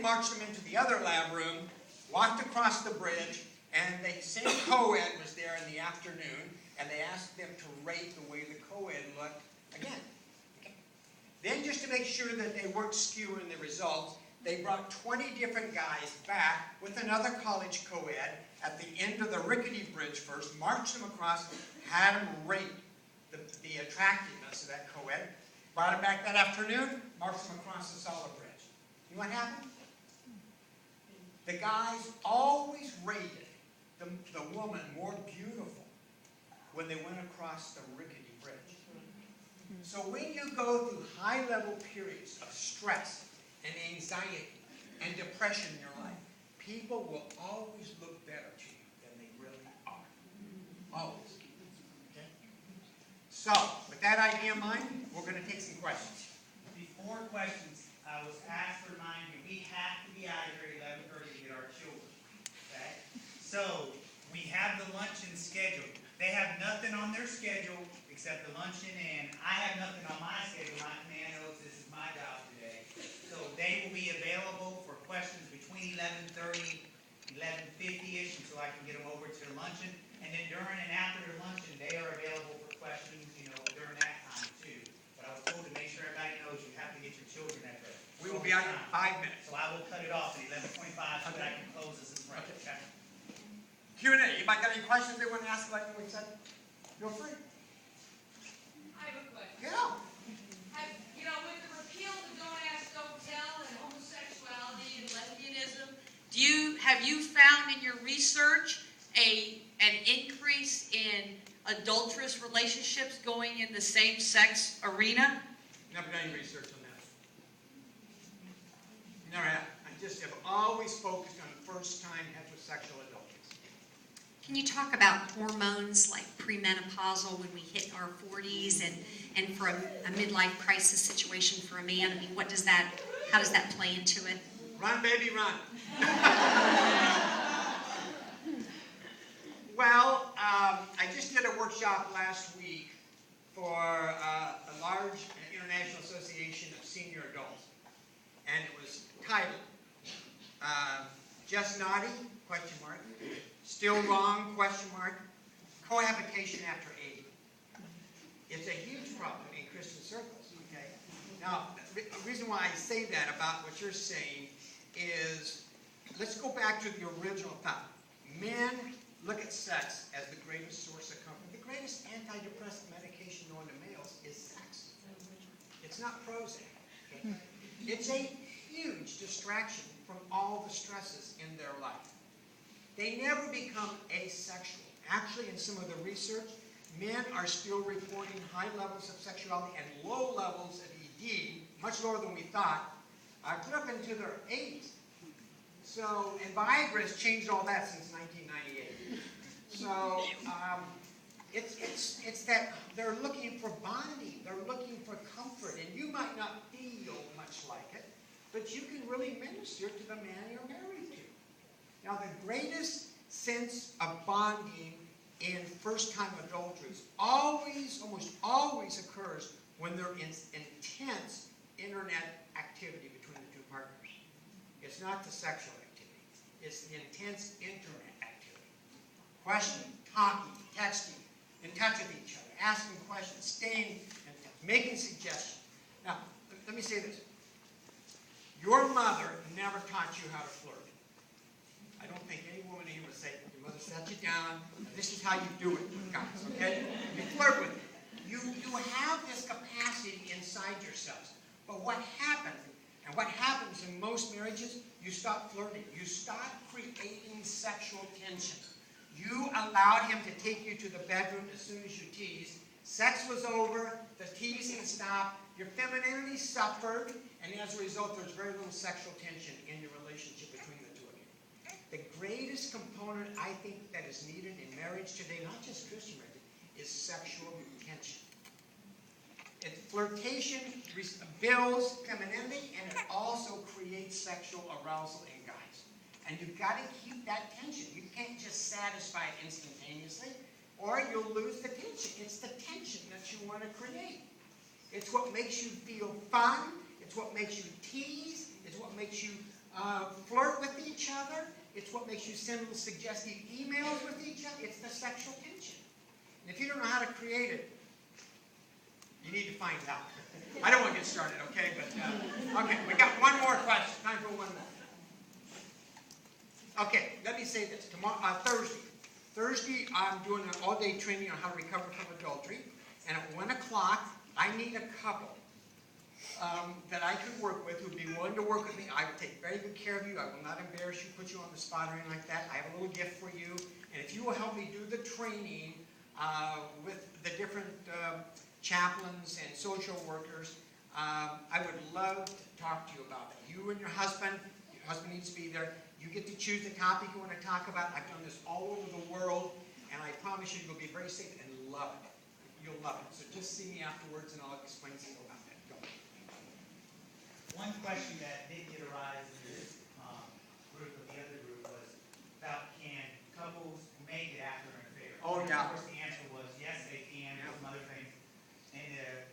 marched them into the other lab room, walked across the bridge, and the same co-ed was there in the afternoon, and they asked them to rate the way the co-ed looked again. Okay. Then, just to make sure that they weren't skewing the results, they brought 20 different guys back with another college co-ed at the end of the rickety bridge first, marched them across, had them rate the attractiveness of that co-ed, brought them back that afternoon, marched them across the solid bridge. You know what happened? The guys always rated the woman more beautiful when they went across the rickety bridge. So when you go through high-level periods of stress and anxiety and depression in your life, people will always look better to you than they really are. Always. Okay? So, with that idea in mind, we're going to take some questions. Before questions, I was asked to remind you, we have to be out of here at 11:30 to get our children. Okay? So, we have the luncheon scheduled. They have nothing on their schedule except the luncheon, and I have nothing on my schedule. My command knows this is my job today. So they will be available for questions between 11:30, 11:50-ish, until I can get them over to their luncheon. And then during and after their luncheon, they are available for questions, during that time too. But I was told to make sure everybody knows you have to get your children at the We will be out in 5 minutes. So I will cut it off at 11:25 so that I can close this in front. Okay. Q&A. Anybody got any questions they want to ask like we said? Feel free. I have a question. Yeah. With the repeal of the Don't Ask, Don't Tell and homosexuality and lesbianism, have you found in your research an increase in adulterous relationships going in the same-sex arena? Never done any research on that. Never have. I just have always focused on first-time heterosexual adulteries. Can you talk about hormones like premenopausal when we hit our 40s and for a midlife crisis situation for a man? I mean, how does that play into it? Run, baby, run. Well, I just did a workshop last week for a large international association of senior adults. And it was titled, Just Naughty, ? Still Wrong, ? Cohabitation after 80. It's a huge problem in Christian circles, okay? Now, the reason why I say that about what you're saying is, let's go back to the original thought. Men look at sex as the greatest source of comfort. The greatest antidepressant medication known to males is sex. It's not Prozac. Okay? It's a huge distraction from all the stresses in their life. They never become asexual. Actually, in some of the research, men are still reporting high levels of sexuality and low levels of ED, much lower than we thought, clear up into their 80s. So, and Viagra has changed all that since 1998. So, it's that they're looking for bonding, they're looking for comfort, and you might not feel much like it, but you can really minister to the man you're married to. Now, the greatest sense of bonding in first-time adulterers almost always occurs when there is intense internet activity between the two partners. It's not the sexual activity. It's the intense internet activity. Questioning, talking, texting, in touch with each other, asking questions, staying in touch, making suggestions. Now, let me say this. Your mother never taught you how to flirt. I don't think any woman here would say, your mother sat you down, and this is how you do it, guys, okay? You flirt with it. You have this capacity inside yourselves. But what happens, and what happens in most marriages, you stop flirting. You stop creating sexual tension. You allowed him to take you to the bedroom as soon as you teased. Sex was over, the teasing stopped, your femininity suffered, and as a result, there's very little sexual tension in your relationship between the two of you. The greatest component, I think, that is needed in marriage today, not just Christian marriage, is sexual tension. Flirtation builds femininity, and it also creates sexual arousal in guys. And you've got to keep that tension. You can't just satisfy it instantaneously, or you'll lose the tension. It's the tension that you want to create. It's what makes you feel fun. It's what makes you tease. It's what makes you flirt with each other. It's what makes you send little suggestive emails with each other. It's the sexual tension. And if you don't know how to create it, you need to find out. I don't want to get started, okay? But okay, we got one more question. Time for one more. Okay, let me say this. Tomorrow, Thursday, I'm doing an all-day training on how to recover from adultery. And at 1 o'clock, I need a couple that I could work with who'd be willing to work with me. I will take very good care of you. I will not embarrass you, put you on the spot or anything like that. I have a little gift for you. And if you will help me do the training with the different chaplains and social workers, I would love to talk to you about that. You and your husband needs to be there. You get to choose the topic you want to talk about. I've done this all over the world, and I promise you, you'll be very safe and love it. You'll love it. So just see me afterwards, and I'll explain to you about that. Go. One question that did get arise in this group of the other group was about can couples make it after an affair? Oh, And yeah. of course, the answer was yes, they can, and some other things. And the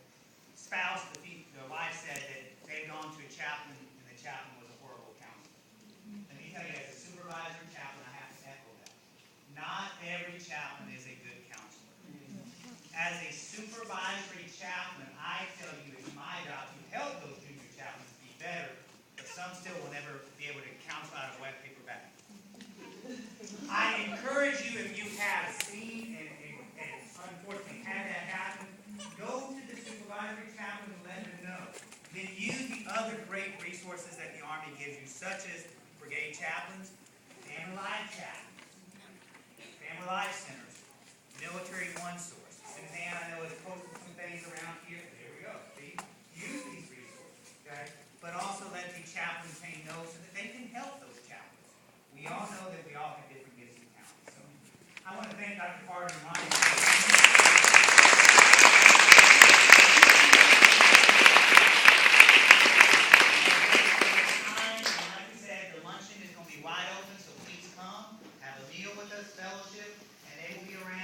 spouse, the wife said that they'd gone to a chaplain, and the chaplain was a horrible counselor. Let me tell you, as a supervisor chaplain, I have to echo that. Not every chaplain is a good counselor. As a supervisory chaplain, I tell you it's my job to help those junior chaplains be better, but some still will never be able to counsel out of a wet paper bag. I encourage you, if you have seen and unfortunately had that happen, go to the supervisory chaplain and let them know. Then use the other great resources that the Army gives you, such as brigade chaplains, family life chaplains, family life centers, military one source. Suzanne, I know, has posted some things around here. There we go. See? Use these resources, okay? But also let the chaplains know so that they can help those chaplains. We all know that we all have different gifts and talents. So I want to thank Dr. Carter and Ronnie. Wide open, so please come, have a meal with us, fellowship, and they will be around